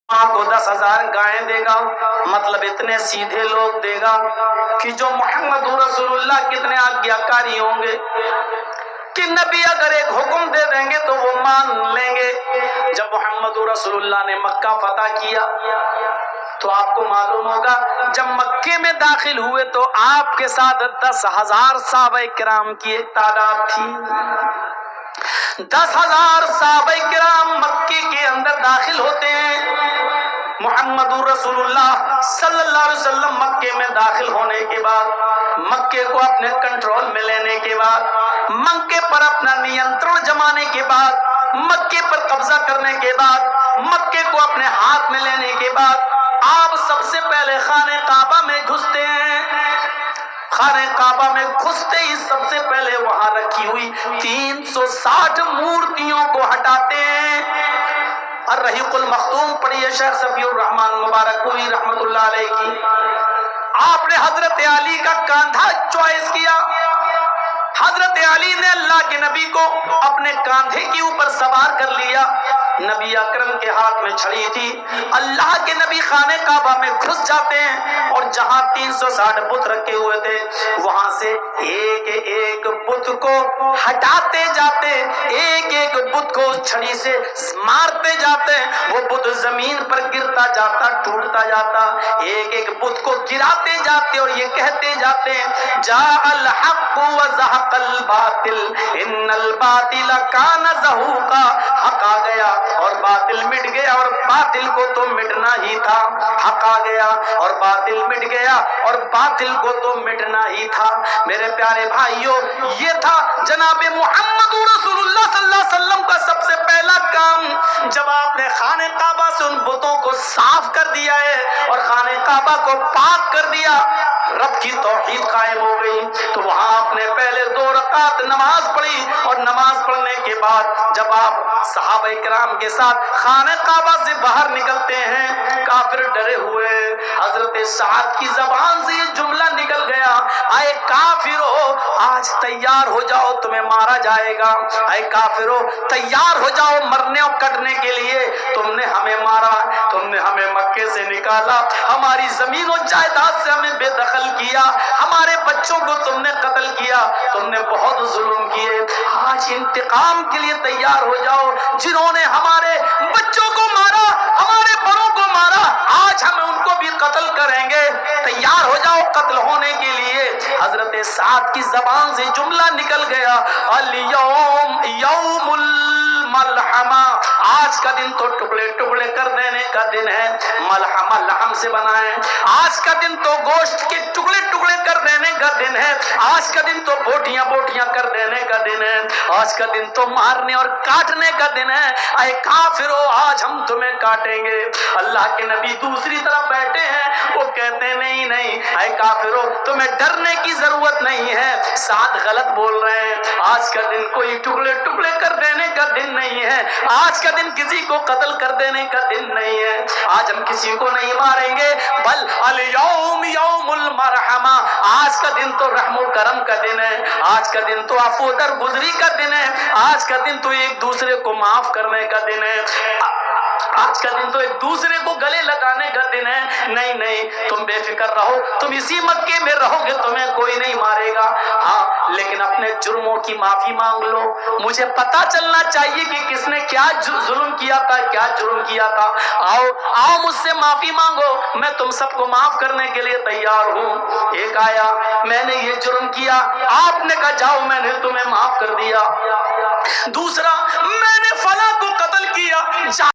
کو 10,000 گائیں دے گا، مطلب اتنے سیدھے لوگ دے گا کہ جو محمد رسول اللہ کتنے آگیاکاری ہوں گے کہ نبی اگر ایک حکم دے دیں گے تو وہ مان لیں گے۔ جب محمد رسول اللہ نے مکہ فتح کیا تو آپ کو معلوم ہوگا جب مکے میں داخل ہوئے تو آپ کے ساتھ 10,000 صحابہ کرام کی ایک تعداد تھی۔ 10,000 صحابہ کرام مکے کے اندر داخل ہوتے ہیں۔ محمد رسول اللہ صلی اللہ علیہ وسلم مکے میں داخل ہونے کے بعد، مکے کو اپنے کنٹرول میں لینے کے بعد، مکے پر اپنا نینترن جمانے کے بعد، مکے پر قبضہ کرنے کے بعد، مکے کو اپنے ہاتھ میں لینے کے بعد آپ سب سے پہلے خانہ کعبہ میں گھستے ہیں۔ خانہ کعبہ میں گھستے ہی سب سے پہلے وہاں رکھی ہوئی 360 مورتیوں کو ہٹاتے ہیں۔ الرحیق المختوم پڑھیے شیخ صفی الرحمن مبارک پوری رحمت اللہ علیہ کی۔ آپ نے حضرت علی کا کاندھا چوائس کیا۔ حضرت علی نے اللہ کے نبی کو اپنے کاندھے کے اوپر سوار کر لیا۔ نبی اکرم کے ہاتھ میں چھڑی تھی۔ اللہ کے نبی خانہ کعبہ میں گھس جاتے ہیں اور جہاں 360 بت رکھے ہوئے تھے وہاں سے ایک ایک بت کو ہٹاتے جاتے، ایک ایک بت کو چھڑی سے مارتے جاتے، وہ بت زمین پر گرتا جاتا، ٹوٹتا جاتا، ایک ایک بت کو گراتے جاتے اور یہ کہتے جاتے جاء الحق وزهق الباطل ان الباطل کان زہوقا، حق آ گیا اور باطل مٹ گیا اور باطل کو تو مٹنا ہی تھا۔ حق آ گیا اور باطل مٹ گیا اور باطل کو تو مٹنا ہی تھا۔ میرے پیارے بھائیوں، یہ تھا جناب محمد رسول اللہ صلی اللہ علیہ وسلم کا سب سے پہلا کام۔ جب آپ نے خانہ کعبہ سے ان بتوں کو صاف کر دیا ہے اور خانہ کعبہ کو پاک کر دیا، رب کی توحید قائم ہو گئی، تو وہاں آپ نے پہلے 2 رکعت نماز پڑھی اور نماز پڑھنے کے بعد جب آپ صحابہ کرام کے ساتھ خانہ کعبہ سے باہر نکلتے ہیں، کافر ڈرے ہوئے، حضرت سعد کی زبان سے یہ جملہ نکل گیا، اے کافرو آج تیار ہو جاؤ تمہیں مارا جائے گا، اے کافرو تیار ہو جاؤ مرنے اور کٹنے کے لیے، تم نے ہمیں مارا، تم نے ہمیں مکے سے نکالا، ہماری زمین و جائیداد سے ہمیں بے دخل کیا، ہمارے بچوں کو تم نے قتل کیا، تم نے بہت ظلم کیے، آج انتقام کے لیے تیار ہو جاؤ، جنہوں نے ہمارے بچوں کو مارا، ہمارے بڑوں کو مارا، آج ہم ان کو بھی قتل کریں گے، تیار ہو جاؤ قتل ہونے کے لیے۔ حضرت سعد کی زبان سے جملہ نکل گیا الیوم یوم الملحمہ، آج کا دن تو ٹکڑے ٹکڑے کر دینے کا دن ہے، ملحمہ لحم سے بنا ہے، آج کا دن تو گوشت کے ٹکڑے ٹکڑے کر دینے کا دن ہے، آج کا دن تو بوٹیاں بوٹیاں کر دینے کا دن ہے، آج کا دن تو مارنے اور کاٹنے کا دن ہے، اے کافرو آج ہم تمہیں کاٹیں گے۔ اللہ کے نبی دوسری طرف بیٹھے ہیں، وہ کہتے ہیں نہیں نہیں اے کافرو تمہیں ڈرنے کی ضرورت نہیں ہے، سعد غلط بول رہے ہیں، آج کا دن کوئی ٹکڑے ٹکڑے کر دینے کا دن نہیں ہے، آج کا دن کسی کو قتل کر دینے کا دن نہیں ہے، آج ہم کسی کو نہیں ماریں گے، بل الیوم یوم المرحمہ، آج کا دن تو رحم و کرم کا دن ہے، آج کا دن تو عفو درگزری کا دن ہے، آج کا دن تو ایک دوسرے کو معاف کرنے کا دن ہے، آج کا دن تو ایک دوسرے کو گلے لگانے کا دن ہے، نہیں نہیں تم بے فکر رہو، تم اسی مکے میں رہو گے، تمہیں کوئی نہیں مارے گا، ہاں لیکن اپنے جرموں کی معافی مانگ لو، مجھے پتا چلنا چاہیے کہ کس نے کیا ظلم کیا تھا، کیا جرم کیا تھا، آؤ مجھ سے معافی مانگو، میں تم سب کو معاف کرنے کے لیے تیار ہوں۔ ایک آیا میں نے یہ جرم کیا، آپ نے کہا جاؤ میں نے تمہیں معاف کر دیا۔ دوسرا